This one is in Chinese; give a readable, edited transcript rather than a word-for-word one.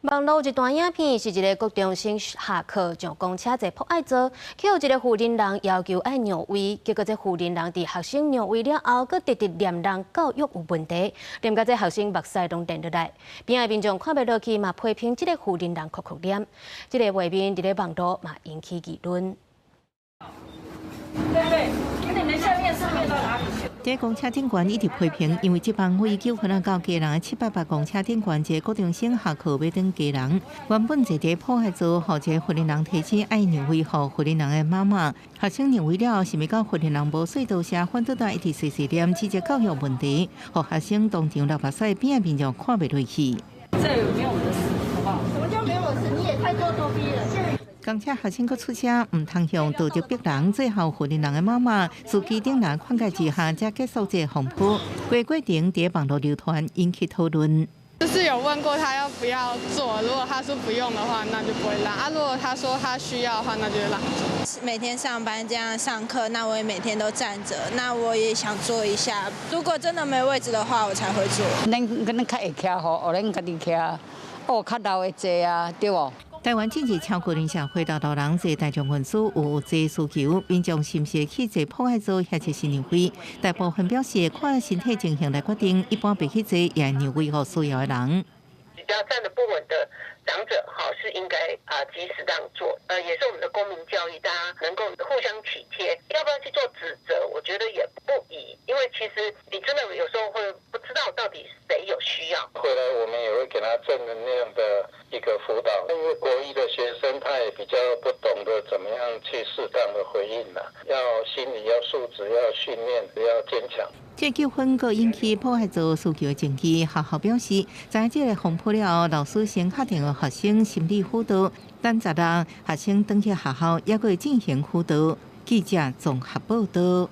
网络一段影片是一个高中生下课将公车坐破爱座，去有一个负责人要求爱让位，结果这负责人伫学生让位了后，佫直直念人教育有问题，连甲这学生目屎拢溅落来。边仔民众看袂落去，嘛批评这个负责人哭哭念。这个画面伫咧网络嘛引起议论。对不对？那你们下面是面到哪里去？这公车顶悬一直批评，因为这班飞纠纷到家人的788公车顶悬，一个高中生下课要等家人，原本坐在破坏座，后一个负责人提醒爱让位，互负责人的妈妈。学生让位了，是咪到负责人无细道写，反倒在一直碎碎念指责教育问题，互学生当场流目屎，边仔民众看袂落去。这有没有我的事，好不好？什么叫没有我的事？你也太咄咄逼了。公车学生佫出车，唔通向道德逼人，最后负责人的妈妈司机顶人劝解之下，才结束这个风波。过程在网络流传，引起讨论。就是有问过他要不要做，如果他说不用的话，那就不会让；如果他说他需要的话，那就让。每天上班这样上课，那我也每天都站着，那我也想做一下。如果真的没位置的话，我才会做。咱较会徛吼，学咱家己徛，较老的坐啊，对无？台湾政治超过人社会大多人坐大众运输有这需求，民众是不是去坐破坏座或者是让位？大部分表示看身体情形来决定，一般别去坐也让位给需要的人。比较站得不稳的长者，是应该及时让座，也是我们的公民教育，大家能够互相体贴。要不要去做指责？我觉得也不宜，因为其实你真的有时候会不知道到底谁有需要。回来我们也会给他正能量的一个辅导，因为国一的学生他也比较不懂得怎么样去适当的回应啦，要心理要素质要训练要坚强。这纠纷佫引起破坏座需求的争议，学校表示，在这个风波了后，老师先敲电话学生心理辅导，等10日学生返去学校也会进行辅导。记者综合报道。